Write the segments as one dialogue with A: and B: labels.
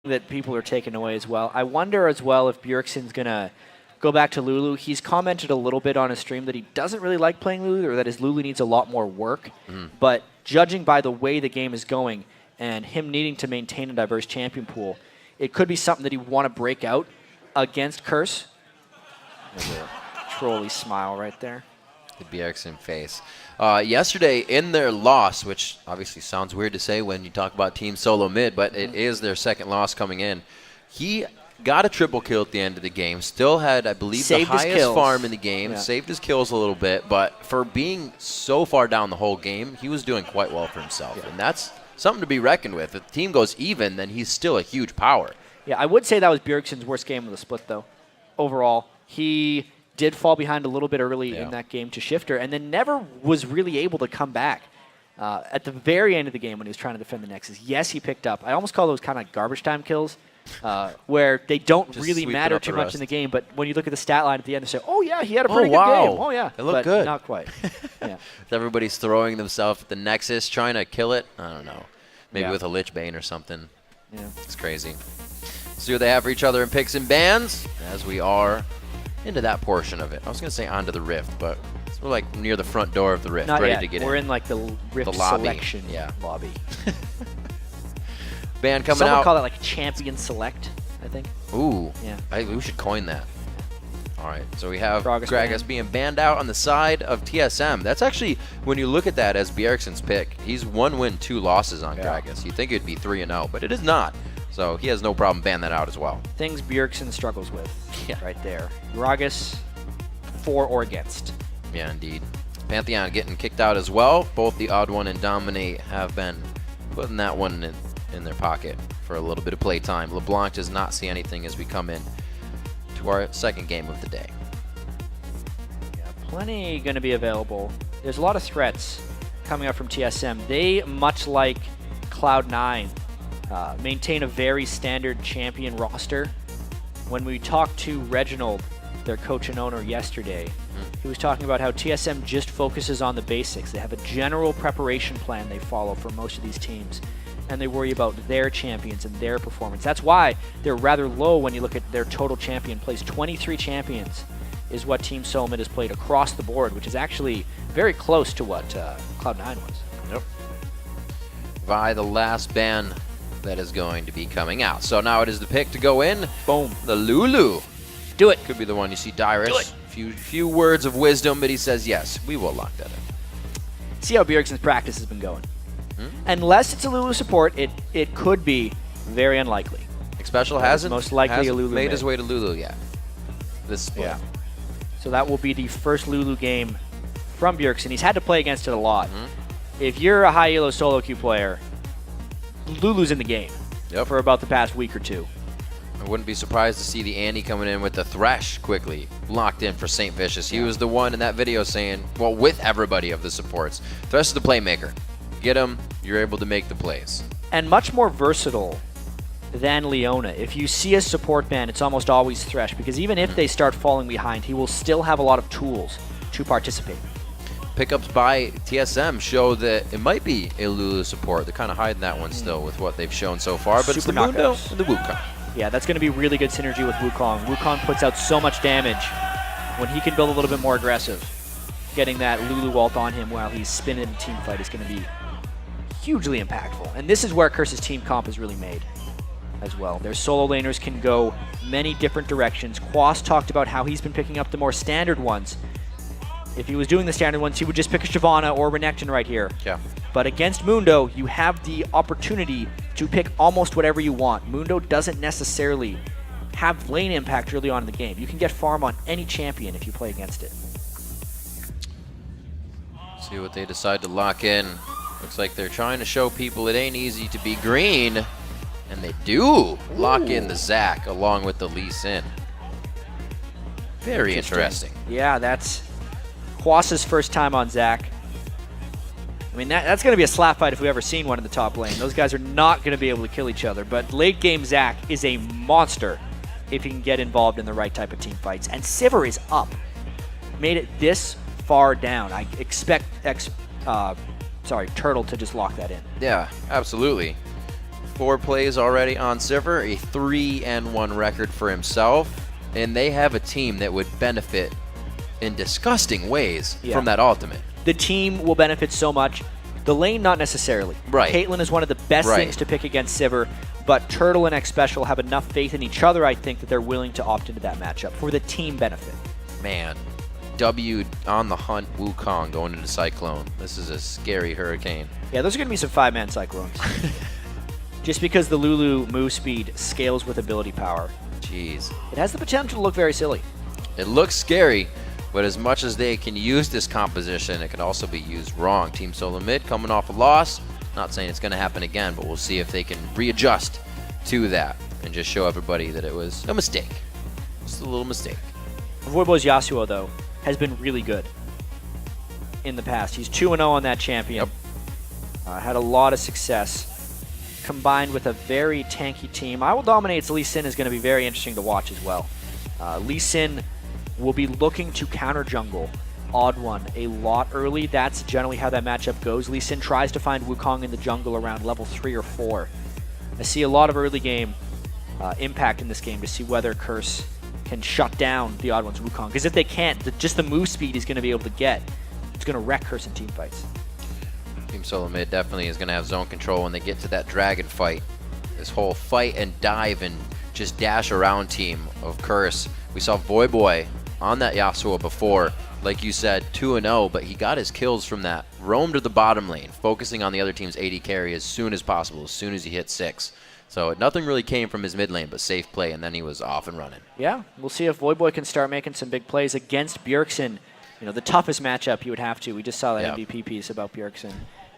A: that people are taking away as well. I wonder as well if Bjergsen's going to go back to Lulu. He's commented a little bit on his stream that he doesn't really like playing Lulu, or that his Lulu needs a lot more work. But judging by the way the game is going and him needing to maintain a diverse champion pool, it could be something that he want to break out against Curse. There's a trolly smile right there.
B: The Bjergsen face. Yesterday in their loss, which obviously sounds weird to say when you talk about Team Solo Mid, but it is their second loss coming in. He got a triple kill at the end of the game. Still had, I believe,
A: Saved
B: the
A: his
B: highest
A: kills.
B: farm in the game. Saved his kills a little bit, but for being so far down the whole game, he was doing quite well for himself. And that's something to be reckoned with. If the team goes even, then he's still a huge power.
A: Yeah, I would say that was Bjergsen's worst game of the split, though. Overall, he did fall behind a little bit early in that game to Shifter, and then never was really able to come back. At the very end of the game when he was trying to defend the Nexus, yes, he picked up. I almost call those kind of garbage time kills, where they don't
B: Just
A: really
B: sweeping
A: matter
B: up
A: too
B: the
A: much
B: rest.
A: in the game, but when you look at the stat line at the end, they say, oh, yeah, he had a pretty good
B: wow.
A: game. Oh, yeah.
B: It looked
A: but
B: good.
A: Not quite. Yeah.
B: Everybody's throwing themselves at the Nexus, trying to kill it. I don't know. Maybe with a Lich Bane or something.
A: Yeah.
B: It's crazy. See what they have for each other in picks and bans, as we are into that portion of it. I was going to say onto the Rift, but we're like near the front door of the Rift,
A: Not
B: ready
A: yet.
B: to get
A: We're
B: in.
A: in like the Rift
B: lobby.
A: selection lobby.
B: Ban coming
A: Someone
B: out.
A: call that like Champion Select, I think.
B: Ooh.
A: Yeah.
B: We should coin that. All right, so we have
A: Gragas
B: Gragas being banned out on the side of TSM. That's actually, when you look at that as Bjergsen's pick, he's 1 win, 2 losses on Gragas. You'd think it'd be 3-0, but it is not. So he has no problem banning that out as well.
A: Things Bjergsen struggles with right there. Gragas, for or against.
B: Yeah, indeed. Pantheon getting kicked out as well. Both the Odd One and Dominate have been putting that one in their pocket for a little bit of playtime. LeBlanc does not see anything as we come in to our second game of the day.
A: Yeah, plenty going to be available. There's a lot of threats coming up from TSM. They, much like Cloud9, maintain a very standard champion roster. When we talked to Reginald, their coach and owner, yesterday, he was talking about how TSM just focuses on the basics. They have a general preparation plan they follow for most of these teams, and they worry about their champions and their performance. That's why they're rather low when you look at their total champion plays. 23 champions is what Team Solomid has played across the board, which is actually very close to what Cloud9 was.
B: Yep. Vi, the last ban that is going to be coming out. So now it is the pick to go in.
A: Boom.
B: The Lulu.
A: Do it.
B: Could be the one you see Dyrus.
A: Do it.
B: Few words of wisdom, but he says yes, we will lock that in.
A: See how Bjergsen's practice has been going. Unless it's a Lulu support, it could be very unlikely.
B: Special hasn't
A: most likely a Lulu
B: made
A: mid.
B: his way to Lulu yet. This split.
A: Yeah. So that will be the first Lulu game from Bjergsen. He's had to play against it a lot. If you're a high elo solo queue player, Lulu's in the game for about the past week or two.
B: I wouldn't be surprised to see the Andy coming in with the Thresh quickly locked in for St. Vicious. He was the one in that video saying, well, with everybody of the supports, Thresh is the playmaker. Get him, you're able to make the plays.
A: And much more versatile than Leona. If you see a support ban, it's almost always Thresh, because even if they start falling behind, he will still have a lot of tools to participate.
B: Pickups by TSM show that it might be a Lulu support. They're kind of hiding that one still with what they've shown so far, but
A: Super
B: it's the Mundo
A: knockouts.
B: and the Wukong.
A: Yeah, that's going to be really good synergy with Wukong. Wukong puts out so much damage when he can build a little bit more aggressive. Getting that Lulu ult on him while he's spinning in a team fight is going to be hugely impactful. And this is where Curse's team comp is really made as well. Their solo laners can go many different directions. Quas talked about how he's been picking up the more standard ones. If he was doing the standard ones, he would just pick a Shyvana or Renekton right here.
B: Yeah.
A: But against Mundo, you have the opportunity to pick almost whatever you want. Mundo doesn't necessarily have lane impact early on in the game. You can get farm on any champion if you play against it.
B: See what they decide to lock in. Looks like they're trying to show people it ain't easy to be green. And they do lock in the Zac along with the Lee Sin. Very interesting.
A: Yeah, that's Quas's first time on Zac. I mean, that's going to be a slap fight if we've ever seen one in the top lane. Those guys are not going to be able to kill each other. But late game Zac is a monster if he can get involved in the right type of team fights. And Sivir is up. Made it this far down. I expect Turtle to just lock that in.
B: Yeah, absolutely. 4 plays already on Sivir, a 3-1 record for himself, and they have a team that would benefit in disgusting ways from that ultimate.
A: The team will benefit so much. The lane, not necessarily.
B: Right.
A: Caitlyn is one of the best things to pick against Sivir, but Turtle and X Special have enough faith in each other, I think, that they're willing to opt into that matchup for the team benefit.
B: Man, W on the hunt, Wukong going into Cyclone. This is a scary hurricane.
A: Yeah, those are going to be some 5-man Cyclones. Just because the Lulu move speed scales with ability power.
B: Jeez.
A: It has the potential to look very silly.
B: It looks scary, but as much as they can use this composition, it can also be used wrong. Team Solo Mid coming off a loss. Not saying it's going to happen again, but we'll see if they can readjust to that and just show everybody that it was a mistake. Just a little mistake.
A: Voiboy's Yasuo, though, has been really good in the past. He's 2-0 on that champion.
B: Yep.
A: Had a lot of success, combined with a very tanky team. I Will Dominate's Lee Sin is going to be very interesting to watch as well. Lee Sin will be looking to counter jungle Odd One a lot early. That's generally how that matchup goes. Lee Sin tries to find Wukong in the jungle around level 3 or 4. I see a lot of early game impact in this game to see whether Curse can shut down the Odd One's Wukong. Because if they can't, just the move speed he's going to be able to get, it's going to wreck Curse in team fights.
B: Team Solo Mid definitely is going to have zone control when they get to that dragon fight. This whole fight and dive and just dash around team of Curse. We saw Voiboy on that Yasuo before. Like you said, 2-0, but he got his kills from that. Roamed to the bottom lane, focusing on the other team's AD carry as soon as possible, as soon as he hit 6. So nothing really came from his mid lane but safe play, and then he was off and running. Yeah,
A: we'll see if Voiboy can start making some big plays against Bjergsen. You know, the toughest matchup you would have to. We just saw that MVP piece about Bjergsen.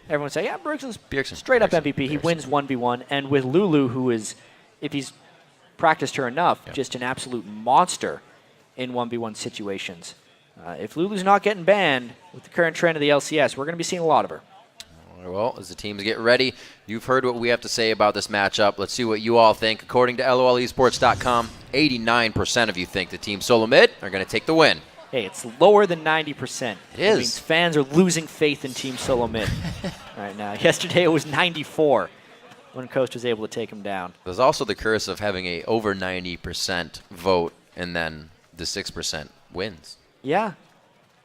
A: Everyone say, yeah, Bjergsen's straight up MVP. He wins 1v1. And with Lulu, who is, if he's practiced her enough, just an absolute monster in 1v1 situations. If Lulu's not getting banned with the current trend of the LCS, we're going to be seeing a lot of her.
B: Well, as the teams get ready, you've heard what we have to say about this matchup. Let's see what you all think. According to LOLesports.com, 89% of you think the Team Solo Mid are going to take the win.
A: Hey, it's lower than 90%.
B: It is.
A: It means fans are losing faith in Team Solo Mid right now. Yesterday it was 94 when Coast was able to take him down.
B: There's also the curse of having a over 90% vote and then the 6% wins.
A: Yeah.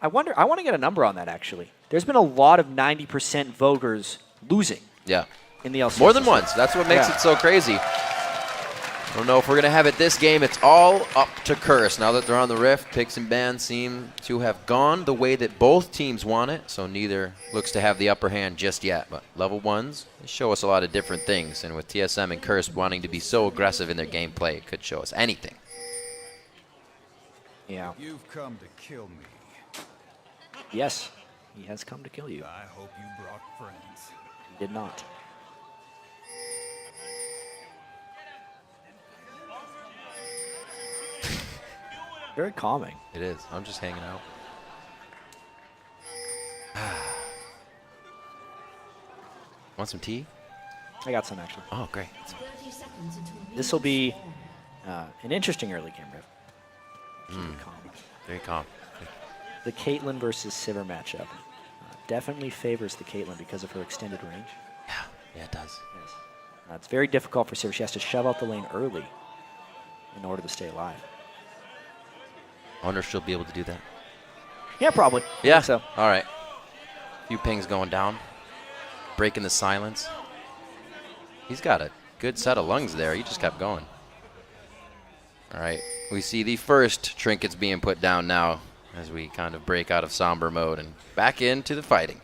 A: I want to get a number on that, actually. There's been a lot of 90% voters losing.
B: Yeah.
A: In the LCS.
B: More than once. That's what makes it so crazy. I don't know if we're going to have it this game. It's all up to Curse. Now that they're on the Rift, picks and bans seem to have gone the way that both teams want it, so neither looks to have the upper hand just yet. But level 1s, they show us a lot of different things, and with TSM and Curse wanting to be so aggressive in their gameplay, it could show us anything.
A: Yeah.
C: You've come to kill me.
A: Yes, he has come to kill you.
C: I hope you brought friends.
A: He did not. Very calming.
B: It is. I'm just hanging out. Want some tea?
A: I got some, actually.
B: Oh, great.
A: This will be an interesting early game, Riff. Calm.
B: Very calm.
A: The Caitlyn versus Sivir matchup definitely favors the Caitlyn because of her extended range.
B: Yeah, it does.
A: Yes. It's very difficult for Sivir. She has to shove out the lane early in order to stay alive.
B: I wonder if she'll be able to do that.
A: Yeah, probably.
B: Yeah.
A: So.
B: All right. Few pings going down. Breaking the silence. He's got a good set of lungs there. He just kept going. All right. We see the first trinkets being put down now as we kind of break out of somber mode and back into the fighting.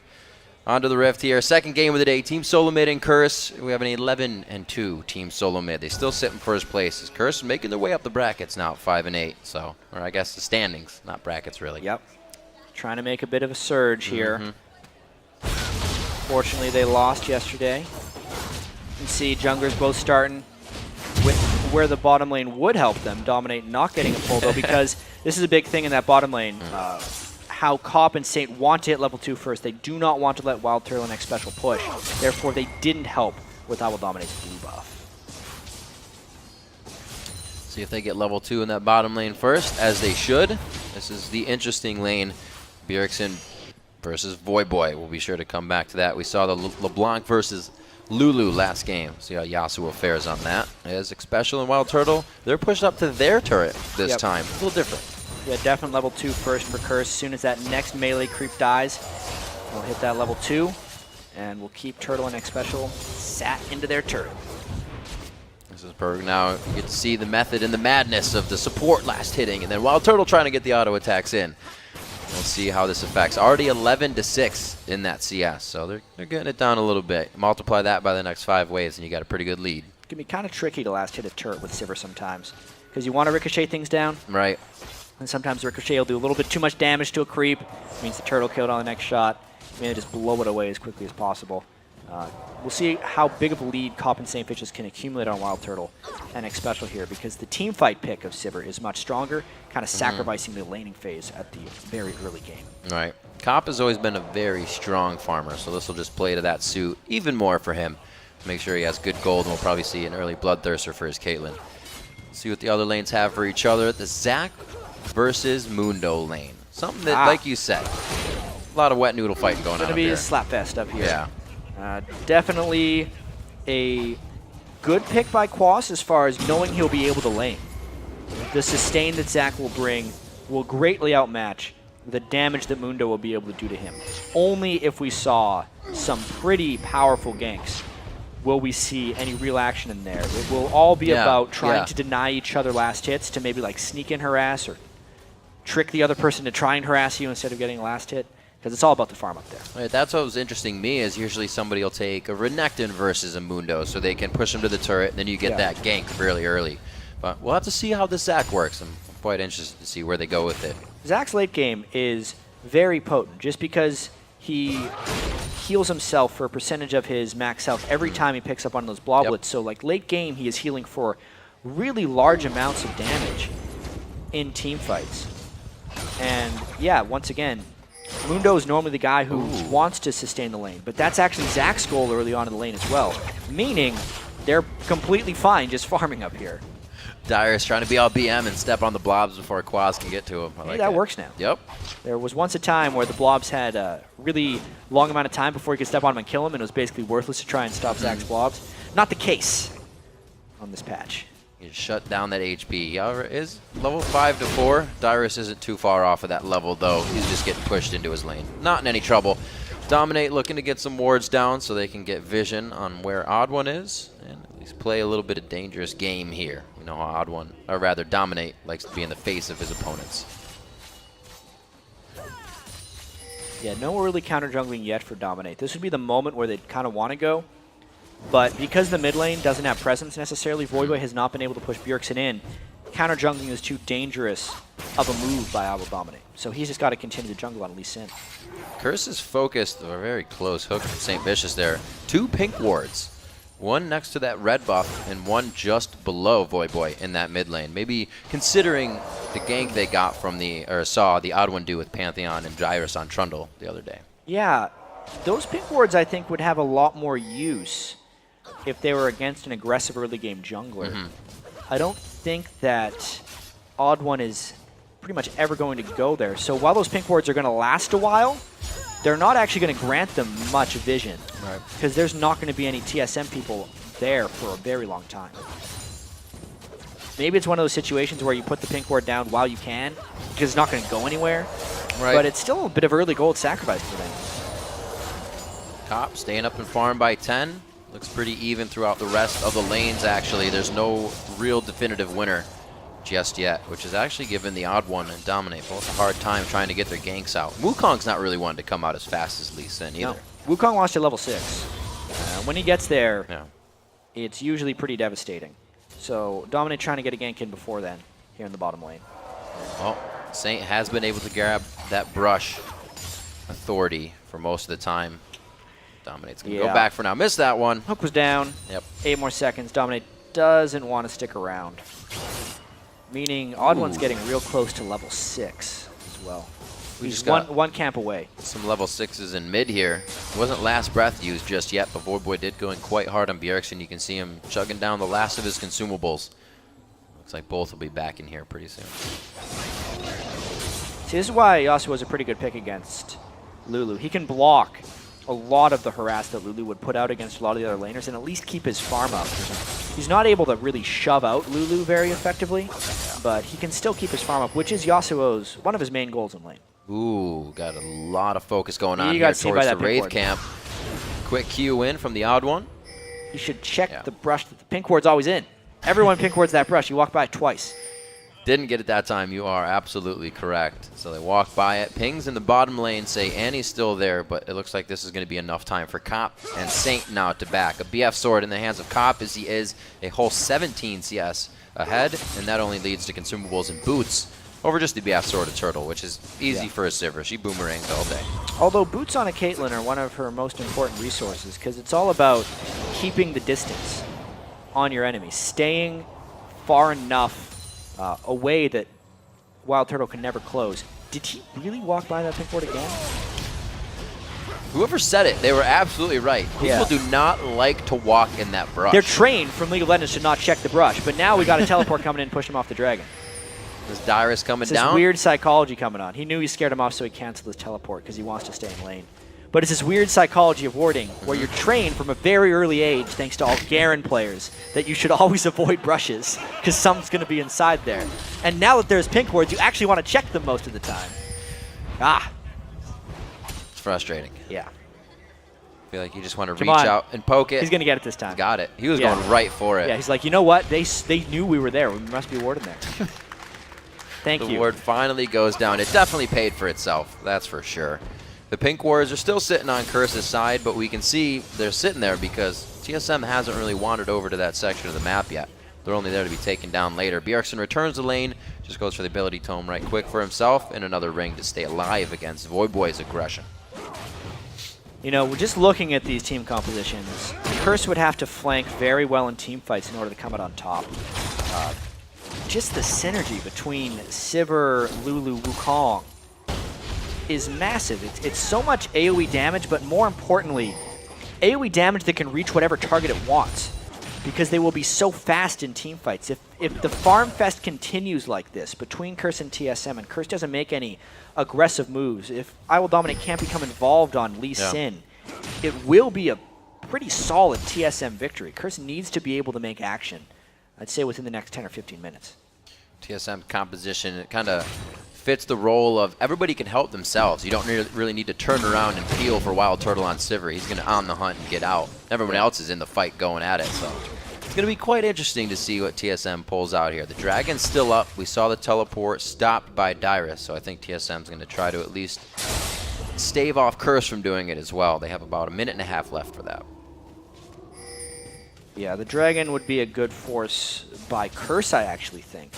B: Onto the Rift here. Second game of the day. Team Solo Mid and Curse. We have an 11-2 Team Solo Mid. They still sit in first place as Curse is making their way up the brackets now at 5-8. So, or I guess the standings, not brackets really.
A: Yep. Trying to make a bit of a surge here. Fortunately, they lost yesterday. You can see junglers both starting with where the bottom lane would help them. Dominate not getting a pull, though, because this is a big thing in that bottom lane. How Cop and Saint want to hit level 2 first. They do not want to let Wild Turtle and X Special push. Therefore, they didn't help with I Will Dominate's blue buff.
B: See if they get level 2 in that bottom lane first, as they should. This is the interesting lane. Bjergsen versus Voiboy. We'll be sure to come back to that. We saw the LeBlanc versus Lulu last game. See how Yasuo fares on that. As Special and Wild Turtle, they're pushed up to their turret this time. A little different.
A: Yeah, definitely level 2 first for Curse. As soon as that next melee creep dies, we'll hit that level 2, and we'll keep Turtle and X Special sat into their turret.
B: This is perfect. Now you get to see the method and the madness of the support last hitting, and then Wild Turtle trying to get the auto attacks in. We'll see how this affects. Already 11-6 in that CS, so they're getting it down a little bit. Multiply that by the next 5 waves, and you got a pretty good lead.
A: It can be kind of tricky to last hit a turret with Sivir sometimes, because you want to ricochet things down.
B: Right.
A: And sometimes Ricochet will do a little bit too much damage to a creep. It means the turtle killed on the next shot. You may just blow it away as quickly as possible. We'll see how big of a lead Cop and St. Fishes can accumulate on Wild Turtle and X Special here, because the team fight pick of Sivir is much stronger, kind of sacrificing the laning phase at the very early game.
B: Right. Cop has always been a very strong farmer, so this will just play to that suit even more for him. Make sure he has good gold, and we'll probably see an early Bloodthirster for his Caitlyn. See what the other lanes have for each other. The Zac versus Mundo lane. Something that, like you said, a lot of wet noodle fighting going on up here.
A: It's going to be a slapfest up here.
B: Yeah.
A: Definitely a good pick by Quas as far as knowing he'll be able to lane. The sustain that Zac will bring will greatly outmatch the damage that Mundo will be able to do to him. Only if we saw some pretty powerful ganks will we see any real action in there. It will all be about trying to deny each other last hits to maybe like sneak in harass or trick the other person to try and harass you instead of getting a last hit. Because it's all about the farm up there.
B: Right, that's what was interesting to me, is usually somebody will take a Renekton versus a Mundo so they can push him to the turret, and then you get that gank fairly early. But we'll have to see how this Zac works. I'm quite interested to see where they go with it.
A: Zac's late game is very potent just because he heals himself for a percentage of his max health every time he picks up on those bloblets. So like late game, he is healing for really large amounts of damage in team fights. And yeah, once again, Mundo is normally the guy who wants to sustain the lane, but that's actually Zac's goal early on in the lane as well, meaning they're completely fine just farming up here.
B: Dyrus trying to be all BM and step on the blobs before Quas can get to him. I like
A: that works now.
B: Yep.
A: There was once a time where the blobs had a really long amount of time before he could step on him and kill him, and it was basically worthless to try and stop Zac's blobs. Not the case on this patch.
B: You shut down that HP. However, is level 5 to 4. Dyrus isn't too far off of that level, though. He's just getting pushed into his lane. Not in any trouble. Dominate looking to get some wards down so they can get vision on where Odd One is, and at least play a little bit of dangerous game here. You know how Odd One, or rather Dominate, likes to be in the face of his opponents.
A: Yeah, no early counter jungling yet for Dominate. This would be the moment where they'd kind of want to go. But because the mid lane doesn't have presence necessarily, Voidboy has not been able to push Bjergsen in. Counter jungling is too dangerous of a move by Alba Dominate. So he's just got to continue to jungle on Lee Sin.
B: Curse is focused, a very close hook from St. Vicious there. 2 pink wards. One next to that red buff and one just below Voidboy in that mid lane. Maybe considering the gank they got from saw the Odd One do with Pantheon and Dyrus on Trundle the other day.
A: Yeah, those pink wards I think would have a lot more use if they were against an aggressive early game jungler. I don't think that Odd One is pretty much ever going to go there. So while those pink wards are going to last a while, they're not actually going to grant them much vision.
B: Right.
A: Because there's not going to be any TSM people there for a very long time. Maybe it's one of those situations where you put the pink ward down while you can, because it's not going to go anywhere.
B: Right.
A: But it's still a bit of early gold sacrifice for them.
B: Top staying up in farm by 10. Looks pretty even throughout the rest of the lanes, actually. There's no real definitive winner just yet, which has actually given the Odd One and Dominate both a hard time trying to get their ganks out. Wukong's not really one to come out as fast as Lee Sin either.
A: No. Wukong lost at level 6. When he gets there, it's usually pretty devastating. So Dominate trying to get a gank in before then, here in the bottom lane.
B: Well, Saint has been able to grab that brush authority for most of the time. Dominate's going to go back for now. Missed that one.
A: Hook was down.
B: Yep.
A: 8 more seconds. Dominate doesn't want to stick around. Meaning Odd One's getting real close to level 6 as well.
B: We
A: He's
B: just got
A: one camp away.
B: some level 6s in mid here. Wasn't last breath used just yet, but Voidboy did go in quite hard on Bjergsen. You can see him chugging down the last of his consumables. Looks like both will be back in here pretty soon.
A: See, this is why Yasuo is a pretty good pick against Lulu. He can block a lot of the harass that Lulu would put out against a lot of the other laners and at least keep his farm up. He's not able to really shove out Lulu very effectively, but he can still keep his farm up, which is Yasuo's one of his main goals in lane.
B: Ooh, got a lot of focus going on
A: You
B: here
A: got seen
B: towards
A: by
B: the
A: that
B: Wraith
A: pink ward.
B: camp. Quick Q in from the odd one.
A: You should check
B: Yeah.
A: the brush that the pink ward's always in. Everyone pink wards that brush. You walk by it twice.
B: Didn't get it that time. You are absolutely correct. So they walk by it. Pings in the bottom lane say Annie's still there, but it looks like this is going to be enough time for Cop and Saint now to back. A BF sword in the hands of Cop as he is a whole 17 CS ahead, and that only leads to consumables and boots over just the BF sword of Turtle, which is easy for a Sivir. She boomerangs all day.
A: Although boots on a Caitlyn are one of her most important resources because it's all about keeping the distance on your enemy, staying far enough away that Wild Turtle can never close. Did he really walk by that pink ward again?
B: Whoever said it, they were absolutely right. People do not like to walk in that brush.
A: They're trained from League of Legends to not check the brush, but now we got a teleport coming in and push him off the dragon.
B: Is Dyrus coming
A: It's this
B: down?
A: weird psychology coming on. He knew he scared him off, so he canceled his teleport because he wants to stay in lane. But it's this weird psychology of warding where you're trained from a very early age, thanks to all Garen players, that you should always avoid brushes because something's going to be inside there. And now that there's pink wards, you actually want to check them most of the time.
B: It's frustrating.
A: Yeah.
B: I feel like you just want to
A: Come
B: reach
A: on.
B: out and poke it.
A: He's going to get it this time.
B: Got it. He was
A: Yeah.
B: going right for it.
A: Yeah, he's like, you know what? They knew we were there. We must be warding there. Thank
B: The
A: you.
B: ward finally goes down. It definitely paid for itself, that's for sure. The pink wards are still sitting on Curse's side, but we can see they're sitting there because TSM hasn't really wandered over to that section of the map yet. They're only there to be taken down later. Bjergsen returns the lane, just goes for the ability tome right quick for himself, and another ring to stay alive against Voidboy's aggression.
A: You know, we're just looking at these team compositions. Curse would have to flank very well in team fights in order to come out on top. Just the synergy between Sivir, Lulu, Wukong is massive. It's so much AoE damage, but more importantly, AoE damage that can reach whatever target it wants because they will be so fast in team fights. If the farm fest continues like this between Curse and TSM and Curse doesn't make any aggressive moves, if I Will Dominate can't become involved on Lee Sin, it will be a pretty solid TSM victory. Curse needs to be able to make action, I'd say within the next 10 or 15 minutes.
B: TSM composition, it kind of fits the role of everybody can help themselves. You don't really need to turn around and peel for Wild Turtle on Sivir. He's going to on the hunt and get out. Everyone else is in the fight going at it, so it's going to be quite interesting to see what TSM pulls out here. The Dragon's still up. We saw the teleport stopped by Dyrus, so I think TSM's going to try to at least stave off Curse from doing it as well. They have about a minute and a half left for that.
A: Yeah, the Dragon would be a good force by Curse, I actually think.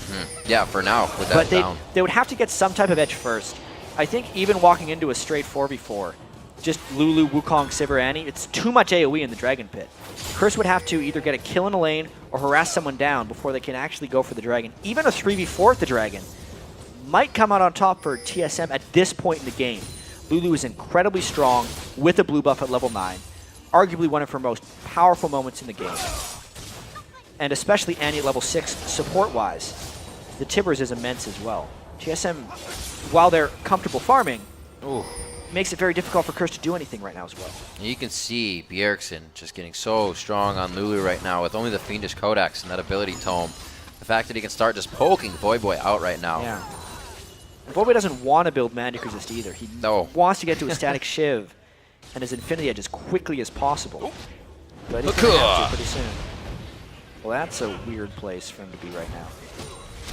B: Yeah, for now, with that
A: But
B: down.
A: they would have to get some type of edge first. I think even walking into a straight 4v4, just Lulu, Wukong, Sivir, Annie, it's too much AoE in the Dragon Pit. Curse would have to either get a kill in a lane or harass someone down before they can actually go for the Dragon. Even a 3v4 with the Dragon might come out on top for TSM at this point in the game. Lulu is incredibly strong with a blue buff at level 9. Arguably one of her most powerful moments in the game. And especially Annie at level 6, support-wise, the Tibbers is immense as well. TSM, while they're comfortable farming, makes it very difficult for Curse to do anything right now as well.
B: You can see Bjergsen just getting so strong on Lulu right now with only the Fiendish Codex and that ability tome. The fact that he can start just poking Voidboy out right now.
A: Yeah. Voidboy doesn't want to build Magic Resist either. He wants to get to a Static Shiv and his Infinity Edge as quickly as possible. But he's going to have to pretty soon. Well, that's a weird place for him to be right now.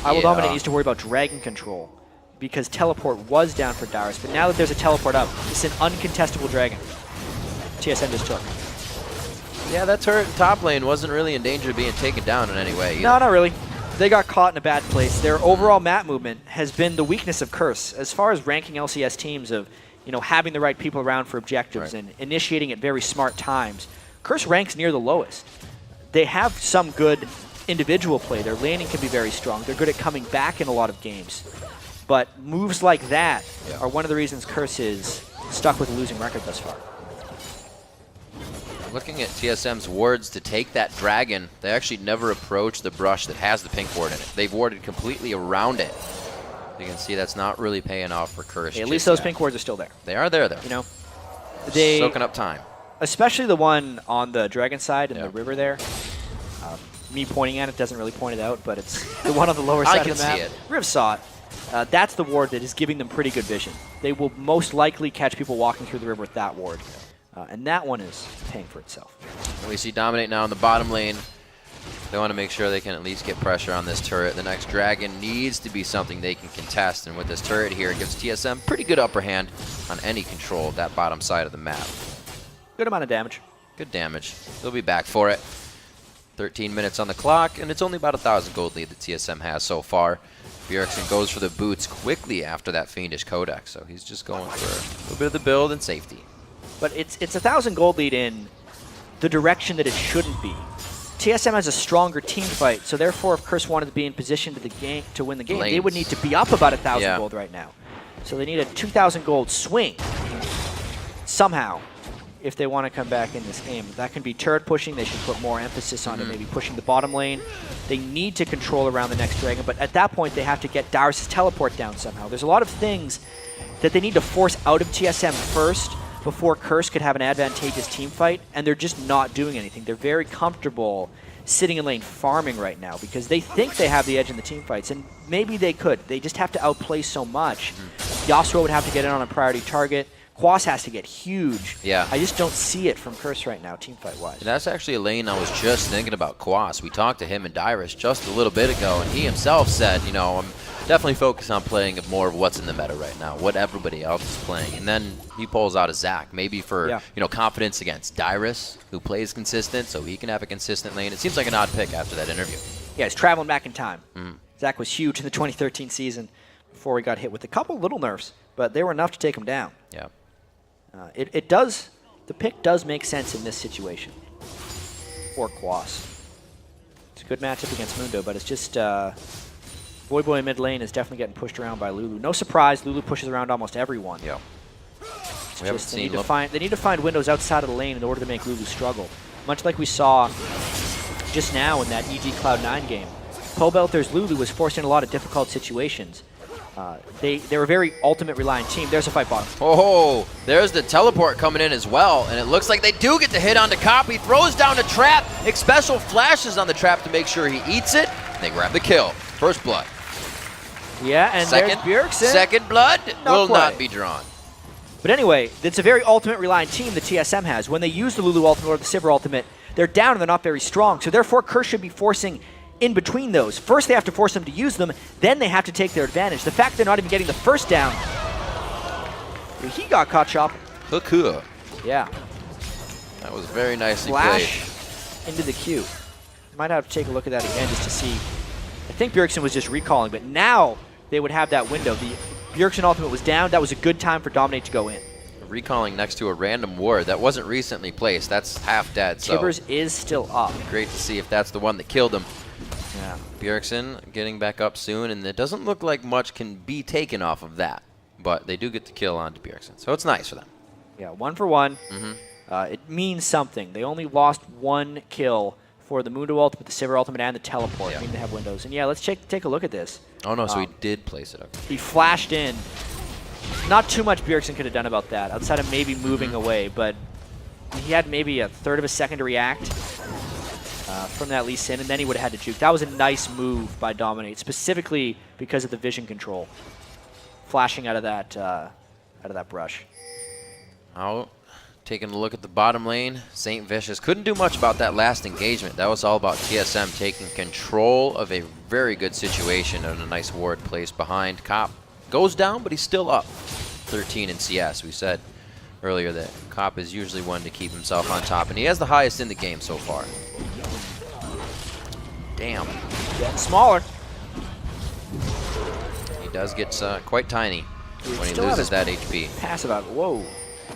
A: I Will Dominate needs to worry about Dragon Control because Teleport was down for Dyrus, but now that there's a Teleport up, it's an uncontestable Dragon. TSM just took.
B: Yeah, that turret in top lane wasn't really in danger of being taken down in any way either.
A: No, not really. They got caught in a bad place. Their overall map movement has been the weakness of Curse. As far as ranking LCS teams of, you know, having the right people around for objectives and initiating at very smart times, Curse ranks near the lowest. They have some good individual play. Their laning can be very strong. They're good at coming back in a lot of games. But moves like that are one of the reasons Curse is stuck with a losing record thus far.
B: Looking at TSM's wards to take that Dragon, they actually never approach the brush that has the pink ward in it. They've warded completely around it. You can see that's not really paying off for Curse.
A: Hey, at least those pink wards are still there.
B: They are there, though.
A: You know,
B: soaking up time.
A: Especially the one on the dragon side in the river there. Me pointing at it doesn't really point it out, but it's the one on the lower side of the map.
B: I can see it.
A: Riv saw it. That's the ward that is giving them pretty good vision. They will most likely catch people walking through the river with that ward. And that one is paying for itself.
B: We see Dominate now in the bottom lane. They want to make sure they can at least get pressure on this turret. The next dragon needs to be something they can contest, and with this turret here, it gives TSM pretty good upper hand on any control of that bottom side of the map.
A: Good amount of damage.
B: Good damage. They'll be back for it. 13 minutes on the clock, and it's only about 1,000 gold lead that TSM has so far. Bjergsen goes for the boots quickly after that Fiendish Codex, so he's just going for a little bit of the build and safety.
A: But it's 1,000 gold lead in the direction that it shouldn't be. TSM has a stronger team fight, so therefore if Curse wanted to be in position to win the game, they would need to be up about 1,000 gold right now. So they need a 2,000 gold swing somehow if they want to come back in this game. That can be turret pushing. They should put more emphasis on maybe pushing the bottom lane. They need to control around the next dragon, but at that point they have to get Darius' teleport down somehow. There's a lot of things that they need to force out of TSM first before Curse could have an advantageous team fight, and they're just not doing anything. They're very comfortable sitting in lane farming right now because they think they have the edge in the team fights, and maybe they could. They just have to outplay so much. Yasuo would have to get in on a priority target. Quas has to get huge.
B: Yeah.
A: I just don't see it from Curse right now, team fight-wise.
B: And that's actually a lane I was just thinking about, Quas. We talked to him and Dyrus just a little bit ago, and he himself said, you know, I'm definitely focused on playing more of what's in the meta right now, what everybody else is playing. And then he pulls out a Zac, maybe for you know, confidence against Dyrus, who plays consistent, so he can have a consistent lane. It seems like an odd pick after that interview.
A: Yeah, he's traveling back in time. Zac was huge in the 2013 season before he got hit with a couple little nerfs, but they were enough to take him down.
B: Yeah.
A: The pick does make sense in this situation for Quas. It's a good matchup against Mundo, but it's just Boy mid lane is definitely getting pushed around by Lulu. No surprise, Lulu pushes around almost everyone.
B: Yeah.
A: They need to find windows outside of the lane in order to make Lulu struggle. Much like we saw just now in that EG Cloud9 game. Pobelter's Lulu was forced in a lot of difficult situations. They're a very ultimate reliant team. There's a fight bottom.
B: Oh, there's the teleport coming in as well, and it looks like they do get the hit onto Cop. He throws down a trap. Special flashes on the trap to make sure he eats it. They grab the kill. First blood.
A: Yeah, and there's Bjergsen.
B: Second blood will not be drawn.
A: But anyway, it's a very ultimate reliant team the TSM has. When they use the Lulu ultimate or the Sivir ultimate, they're down and they're not very strong. So therefore, Curse should be forcing in between those. First, they have to force them to use them. Then they have to take their advantage. The fact they're not even getting the first down, he got caught shopping.
B: Hook.
A: Yeah.
B: That was very nicely
A: Flash
B: played.
A: into the queue. Might have to take a look at that again just to see. I think Bjergsen was just recalling, but now they would have that window. The Bjergsen ultimate was down. That was a good time for Dominate to go in.
B: Recalling next to a random ward that wasn't recently placed. That's half dead. So
A: Tibbers is still up.
B: Great to see if that's the one that killed him.
A: Yeah.
B: Bjergsen getting back up soon, and it doesn't look like much can be taken off of that. But they do get the kill onto Bjergsen, so it's nice for them.
A: Yeah, 1 for 1. It means something. They only lost 1 kill for the Mundo ultimate, the Sivir ultimate, and the teleport. I mean, they have windows. And yeah, let's take a look at this.
B: Oh no, so he did place it. Okay.
A: He flashed in. Not too much Bjergsen could have done about that, outside of maybe moving away, but he had maybe a third of a second to react from that Lee Sin, and then he would have had to juke. That was a nice move by Dominate, specifically because of the vision control, flashing out of that brush.
B: Oh, taking a look at the bottom lane, St. Vicious couldn't do much about that last engagement. That was all about TSM taking control of a very good situation and a nice ward placed behind. Cop goes down, but he's still up. 13 in CS. We said earlier that Cop is usually one to keep himself on top, and he has the highest in the game so far. Damn.
A: Getting smaller.
B: He does get quite tiny when he loses that HP.
A: Passive out. Whoa.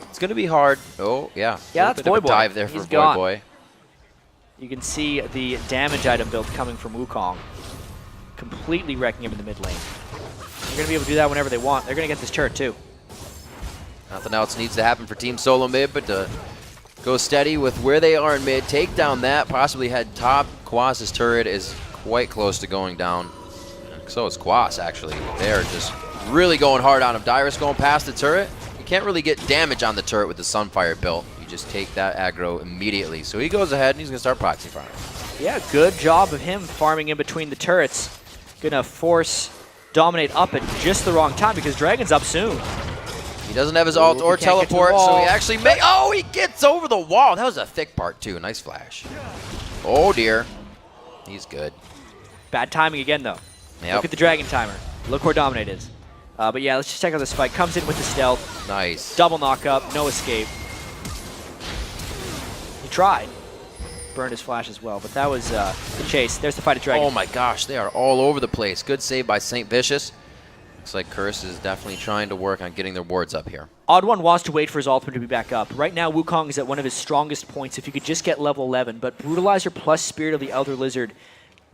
B: It's going to be hard. Oh, yeah.
A: Yeah, that's Boy.
B: Dive there for Boy.
A: You can see the damage item build coming from Wukong. Completely wrecking him in the mid lane. They're going to be able to do that whenever they want. They're going to get this turret, too.
B: Nothing else needs to happen for Team Solo mid, but to go steady with where they are in mid, take down that, possibly head top. Quas's turret is quite close to going down. So is Quas, actually. They're just really going hard on him. Dyrus going past the turret. He You can't really get damage on the turret with the Sunfire built. You just take that aggro immediately. So he goes ahead and he's going to start proxy farming.
A: Yeah, good job of him farming in between the turrets. Gonna force Dominate up at just the wrong time because Dragon's up soon.
B: He doesn't have his ult or teleport, so he actually he gets over the wall. That was a thick part too. Nice flash. Oh dear. He's good.
A: Bad timing again though.
B: Yep.
A: Look at the Dragon timer. Look where Dominate is. But yeah, let's just check out the spike. Comes in with the stealth.
B: Nice.
A: Double knock up, no escape. He tried. Burned his flash as well, but that was the chase. There's the fight of Dragon.
B: Oh my gosh, they are all over the place. Good save by St. Vicious. Looks like Curse is definitely trying to work on getting their wards up here.
A: Odd1 wants to wait for his ultimate to be back up. Right now, Wukong is at one of his strongest points if he could just get level 11, but Brutalizer plus Spirit of the Elder Lizard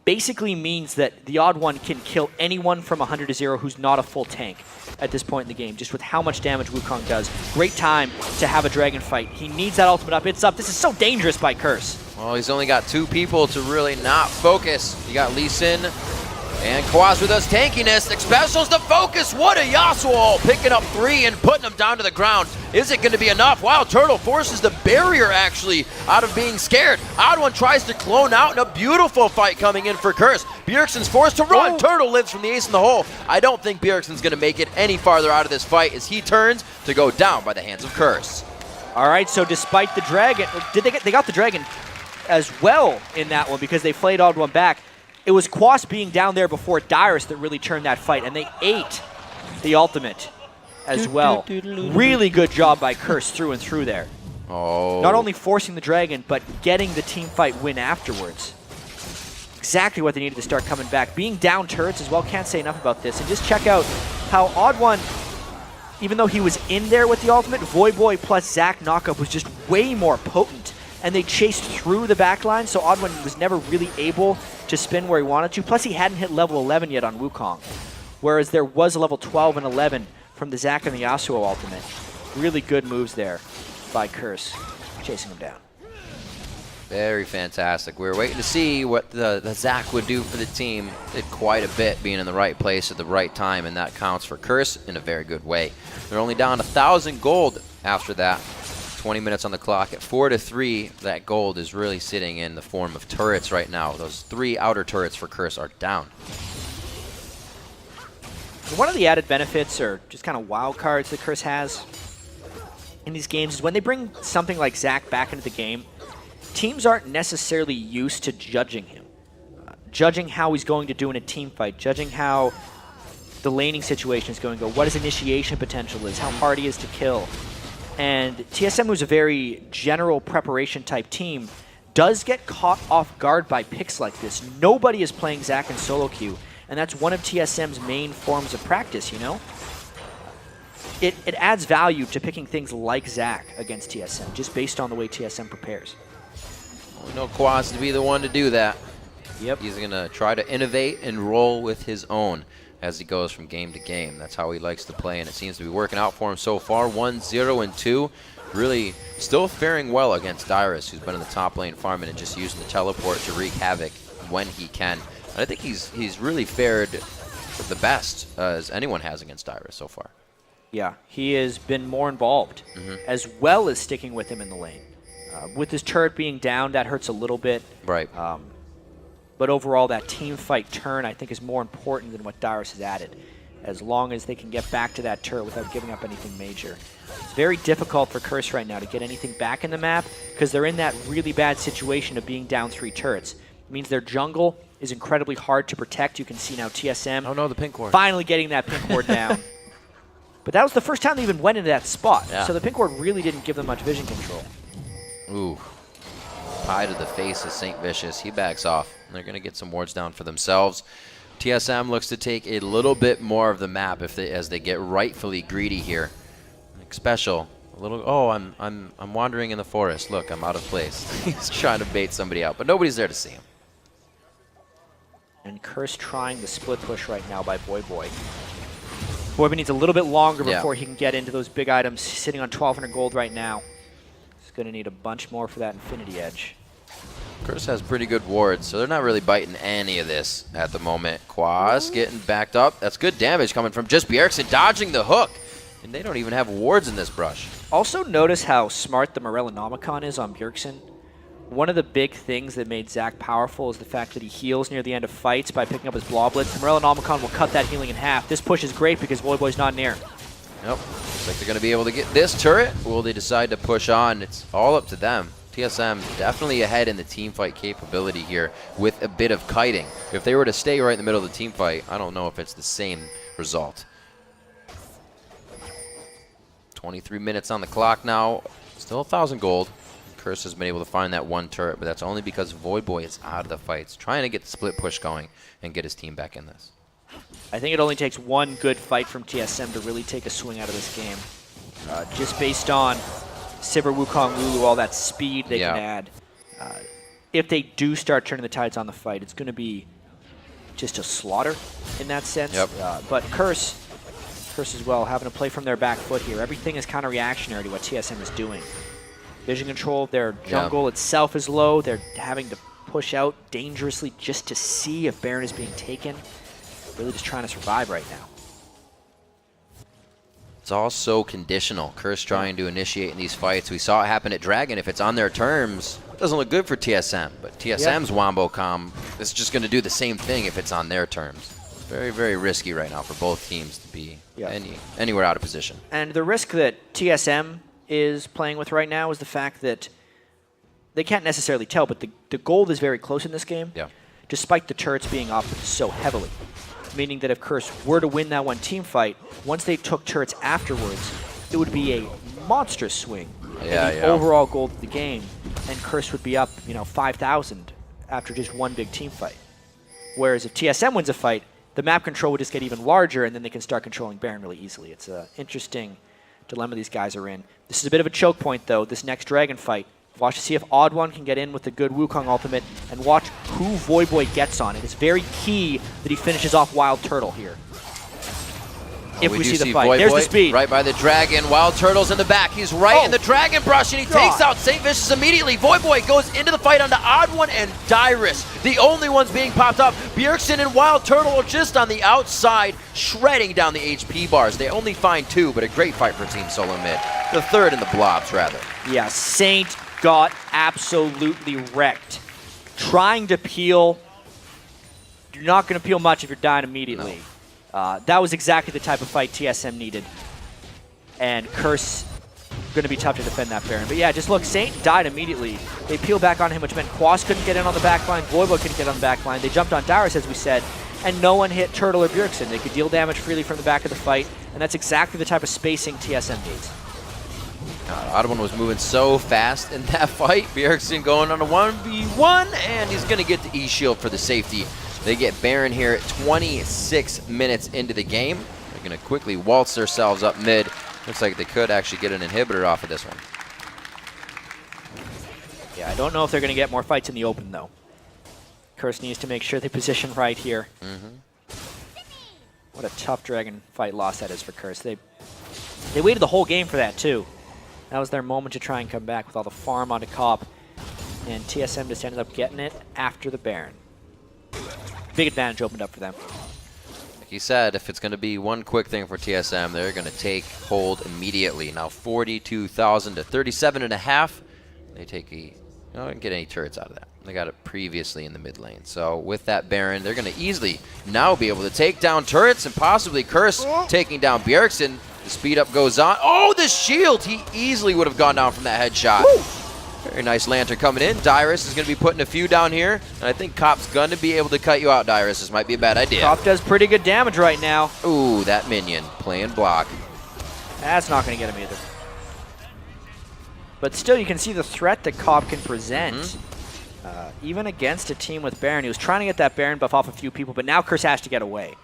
A: basically means that the Odd1 can kill anyone from 100 to 0 who's not a full tank at this point in the game, just with how much damage Wukong does. Great time to have a Dragon fight. He needs that ultimate up. It's up. This is so dangerous by Curse.
B: Well, he's only got 2 people to really not focus. You got Lee Sin and Quas with us tankiness. Specials the focus. What a Yasuo picking up 3 and putting them down to the ground. Is it going to be enough? Wow, Turtle forces the barrier actually out of being scared. Odd1 tries to clone out, and a beautiful fight coming in for Curse. Bjergsen's forced to run.
A: Whoa.
B: Turtle lives from the ace in the hole. I don't think Bjergsen's going to make it any farther out of this fight as he turns to go down by the hands of Curse.
A: All right, so despite the Dragon, they got the Dragon as well in that one because they flayed Odd1 back. It was Quas being down there before Dyrus that really turned that fight, and they ate the ultimate as well. Really good job by Curse through and through there.
B: Oh.
A: Not only forcing the Dragon, but getting the team fight win afterwards. Exactly what they needed to start coming back. Being down turrets as well, can't say enough about this. And just check out how Odd1, even though he was in there with the ultimate, Voyboy plus Zac knockup was just way more potent. And they chased through the backline, so Odd1 was never really able to spin where he wanted to. Plus, he hadn't hit level 11 yet on Wukong, whereas there was a level 12 and 11 from the Zac and the Yasuo ultimate. Really good moves there by Curse, chasing him down.
B: Very fantastic. We were waiting to see what the Zac would do for the team. Did quite a bit being in the right place at the right time, and that counts for Curse in a very good way. They're only down 1,000 gold after that. 20 minutes on the clock. At 4-3, that gold is really sitting in the form of turrets right now. Those 3 outer turrets for Curse are down.
A: One of the added benefits, or just kind of wild cards that Curse has in these games, is when they bring something like Zac back into the game, teams aren't necessarily used to judging him. Judging how he's going to do in a team fight, judging how the laning situation is going to go, what his initiation potential is, how hard he is to kill. And TSM, who's a very general preparation type team, does get caught off guard by picks like this. Nobody is playing Zac in solo queue, and that's one of TSM's main forms of practice, you know? It adds value to picking things like Zac against TSM, just based on the way TSM prepares.
B: We know Quas to be the one to do that.
A: Yep.
B: He's going to try to innovate and roll with his own as he goes from game to game. That's how he likes to play, and it seems to be working out for him so far. 1-0-2. Really still faring well against Dyrus, who's been in the top lane farming and just using the teleport to wreak havoc when he can. And I think he's really fared the best as anyone has against Dyrus so far.
A: Yeah, he has been more involved, as well as sticking with him in the lane. With his turret being down, that hurts a little bit.
B: Right.
A: But overall, that team fight turn, I think, is more important than what Dyrus has added, as long as they can get back to that turret without giving up anything major. It's very difficult for Curse right now to get anything back in the map, because they're in that really bad situation of being down 3 turrets. It means their jungle is incredibly hard to protect. You can see now TSM
B: oh no, the pink ward.
A: Finally getting that pink ward down. But that was the first time they even went into that spot, so the pink ward really didn't give them much vision control.
B: Ooh. Pie to the face of St. Vicious. He backs off. They're going to get some wards down for themselves. TSM looks to take a little bit more of the map as they get rightfully greedy here. Like special. A little. Oh, I'm wandering in the forest. Look, I'm out of place. He's trying to bait somebody out, but nobody's there to see him.
A: And Curse trying the split push right now by Voyboy. Voyboy needs a little bit longer before he can get into those big items. He's sitting on 1,200 gold right now. He's going to need a bunch more for that Infinity Edge.
B: Curse has pretty good wards, so they're not really biting any of this at the moment. Quas getting backed up. That's good damage coming from just Bjergsen dodging the hook. And they don't even have wards in this brush.
A: Also notice how smart the Morellonomicon is on Bjergsen. One of the big things that made Zach powerful is the fact that he heals near the end of fights by picking up his Blobblitz. The Morellonomicon will cut that healing in half. This push is great because Voyboy's not near.
B: Nope. Looks like they're going to be able to get this turret. Will they decide to push on? It's all up to them. TSM definitely ahead in the team fight capability here with a bit of kiting. If they were to stay right in the middle of the team fight, I don't know if it's the same result. 23 minutes on the clock now. Still 1,000 gold. Curse has been able to find that one turret, but that's only because Voyboy is out of the fights, trying to get the split push going and get his team back in this.
A: I think it only takes one good fight from TSM to really take a swing out of this game. Just based on Sivir, Wukong, Lulu, all that speed they can add. If they do start turning the tides on the fight, it's going to be just a slaughter in that sense. But Curse as well, having to play from their back foot here. Everything is kind of reactionary to what TSM is doing. Vision control of their jungle itself is low. They're having to push out dangerously just to see if Baron is being taken. Really just trying to survive right now.
B: It's all so conditional. Curse trying to initiate in these fights. We saw it happen at Dragon. If it's on their terms, it doesn't look good for TSM. But TSM's Wombo Com is just going to do the same thing if it's on their terms. Very, very risky right now for both teams to be anywhere out of position.
A: And the risk that TSM is playing with right now is the fact that they can't necessarily tell, but the gold is very close in this game, despite the turrets being up so heavily. Meaning that if Curse were to win that one team fight, once they took turrets afterwards, it would be a monstrous swing in the overall gold of the game, and Curse would be up, 5,000 after just one big team fight. Whereas if TSM wins a fight, the map control would just get even larger, and then they can start controlling Baron really easily. It's an interesting dilemma these guys are in. This is a bit of a choke point, though, this next Dragon fight. Watch to see if Odd One can get in with the good Wukong ultimate, and watch who Voyboy gets on. It is very key that he finishes off Wild Turtle here. If we see the fight. There's the speed.
B: Right by the Dragon. Wild Turtle's in the back. He's right in the Dragon Brush, and he takes out St. Vicious immediately. Voyboy goes into the fight onto Odd One and Dyrus. The only ones being popped up. Bjergsen and Wild Turtle are just on the outside, shredding down the HP bars. They only find 2, but a great fight for Team Solo Mid. The third in the blobs, rather.
A: Yeah, Saint got absolutely wrecked. Trying to peel. You're not going to peel much if you're dying immediately. No. That was exactly the type of fight TSM needed. And Curse going to be tough to defend that Baron. But yeah, just look, Saint died immediately. They peel back on him, which meant Quas couldn't get in on the back line, Voyboy couldn't get on the back line. They jumped on Dyrus, as we said, and no one hit Turtle or Bjergsen. They could deal damage freely from the back of the fight, and that's exactly the type of spacing TSM needs.
B: Odd One was moving so fast in that fight. Bjergsen going on a 1v1, and he's going to get the E-Shield for the safety. They get Baron here at 26 minutes into the game. They're going to quickly waltz themselves up mid. Looks like they could actually get an inhibitor off of this one.
A: Yeah, I don't know if they're going to get more fights in the open, though. Curse needs to make sure they position right here. What a tough Dragon fight loss that is for Curse. They waited the whole game for that, too. That was their moment to try and come back with all the farm onto Cop. And TSM just ended up getting it after the Baron. Big advantage opened up for them.
B: Like you said, if it's going to be one quick thing for TSM, they're going to take hold immediately. Now 42,000 to 37.5. They take didn't get any turrets out of that. They got it previously in the mid lane. So with that Baron, they're going to easily now be able to take down turrets and possibly Curse taking down Bjergsen. The speed up goes on. Oh, the shield! He easily would have gone down from that headshot. Woo! Very nice lantern coming in. Dyrus is going to be putting a few down here. And I think Cop's going to be able to cut you out, Dyrus. This might be a bad idea.
A: Cop does pretty good damage right now.
B: Ooh, that minion playing block.
A: That's not going to get him either. But still, you can see the threat that Cop can present. Even against a team with Baron. He was trying to get that Baron buff off a few people, but now Curse has to get away.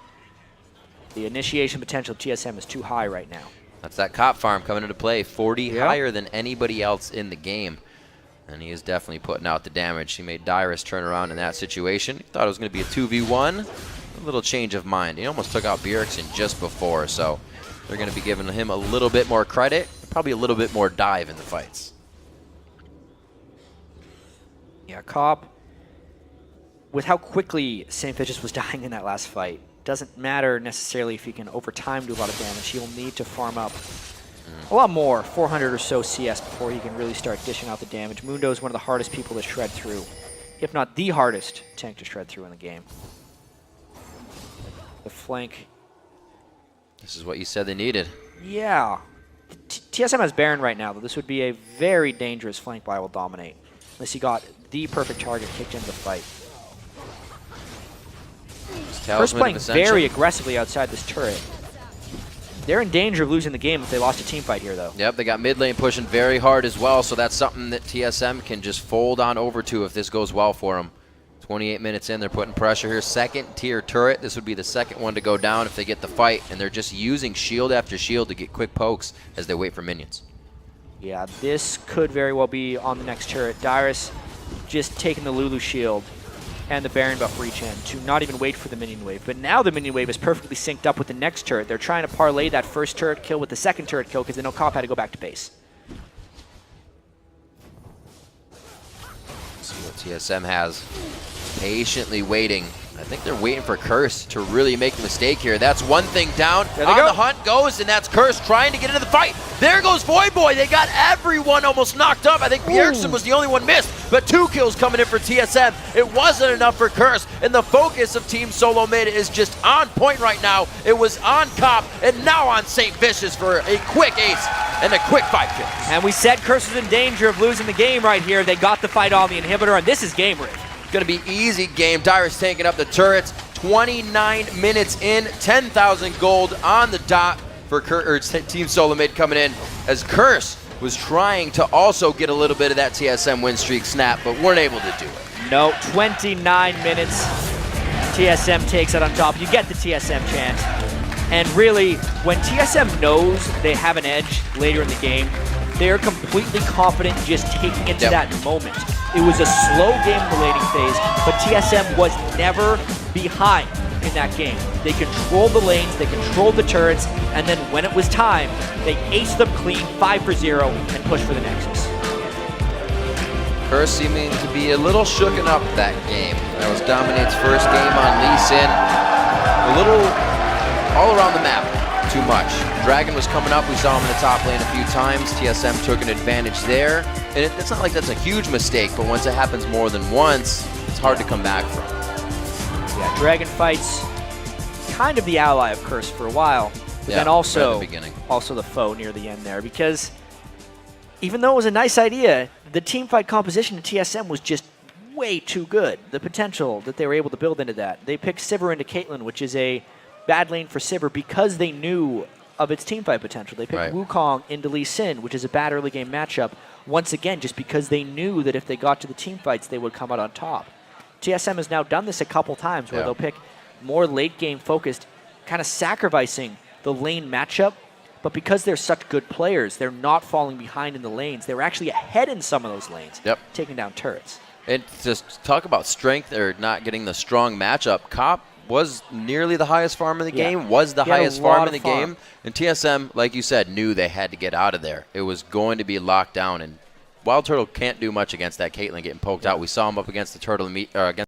A: The initiation potential of TSM is too high right now.
B: That's that Cop farm coming into play. 40 higher than anybody else in the game. And he is definitely putting out the damage. He made Dyrus turn around in that situation. He thought it was going to be a 2v1. A little change of mind. He almost took out Bjergsen just before, so they're going to be giving him a little bit more credit. Probably a little bit more dive in the fights.
A: Yeah, Cop, with how quickly St. Vicious was dying in that last fight, doesn't matter necessarily if he can over time do a lot of damage. He'll need to farm up a lot more, 400 or so CS before he can really start dishing out the damage. Mundo is one of the hardest people to shred through, if not the hardest tank to shred through in the game. The flank.
B: This is what you said they needed.
A: Yeah. TSM has Baron right now, though. This would be a very dangerous flank by Will Dominate, unless he got the perfect target kicked into the fight. First playing very aggressively outside this turret. They're in danger of losing the game if they lost a team fight here, though.
B: Yep, they got mid lane pushing very hard as well, so that's something that TSM can just fold on over to if this goes well for them. 28 minutes in, they're putting pressure here. Second tier turret. This would be the second one to go down if they get the fight, and they're just using shield after shield to get quick pokes as they wait for minions.
A: Yeah, this could very well be on the next turret. Dyrus just taking the Lulu shield and the Baron buff reach in to not even wait for the minion wave. But now the minion wave is perfectly synced up with the next turret. They're trying to parlay that first turret kill with the second turret kill because they know Cop had to go back to base.
B: See what TSM has. Patiently waiting. I think they're waiting for Curse to really make a mistake here. That's one thing down. On the hunt goes, and that's Curse trying to get into the fight. There goes Void Boy. They got everyone almost knocked up. I think Bjergsen was the only one missed, but 2 kills coming in for TSM. It wasn't enough for Curse, and the focus of Team Solo Mid is just on point right now. It was on Cop, and now on St. Vicious for a quick ace and a quick 5 kills.
A: And we said Curse was in danger of losing the game right here. They got the fight on the inhibitor, and this is game rigged.
B: Going to be easy game. Dyrus taking up the turrets. 29 minutes in, 10,000 gold on the dot for Team Solo Mid coming in, as Curse was trying to also get a little bit of that TSM win streak snap, but weren't able to do it.
A: No, 29 minutes. TSM takes it on top. You get the TSM chance. And really, when TSM knows they have an edge later in the game, they're completely confident just taking it to that moment. It was a slow game in the laning phase, but TSM was never behind in that game. They controlled the lanes, they controlled the turrets, and then when it was time, they aced them clean, 5 for 0, and pushed for the Nexus.
B: Curse seeming to be a little shooken up that game. That was Dominate's first game on Lee Sin. A little all around the map. Too much. Dragon was coming up. We saw him in the top lane a few times. TSM took an advantage there. And it's not like that's a huge mistake, but once it happens more than once, it's hard to come back from.
A: Yeah, Dragon fights kind of the ally of Curse for a while, but then also, also the foe near the end there, because even though it was a nice idea, the team fight composition in TSM was just way too good. The potential that they were able to build into that. They picked Sivir into Caitlyn, which is a bad lane for Sivir because they knew of its teamfight potential. They picked Wukong into Lee Sin, which is a bad early game matchup, once again, just because they knew that if they got to the teamfights, they would come out on top. TSM has now done this a couple times where they'll pick more late game focused, kind of sacrificing the lane matchup, but because they're such good players, they're not falling behind in the lanes. They were actually ahead in some of those lanes, taking down turrets.
B: And just talk about strength or not getting the strong matchup. Cop was nearly the highest farm in the game, was the highest farm in the game. And TSM, like you said, knew they had to get out of there. It was going to be locked down, and Wild Turtle can't do much against that Caitlyn getting poked out. We saw him up against the Turtle against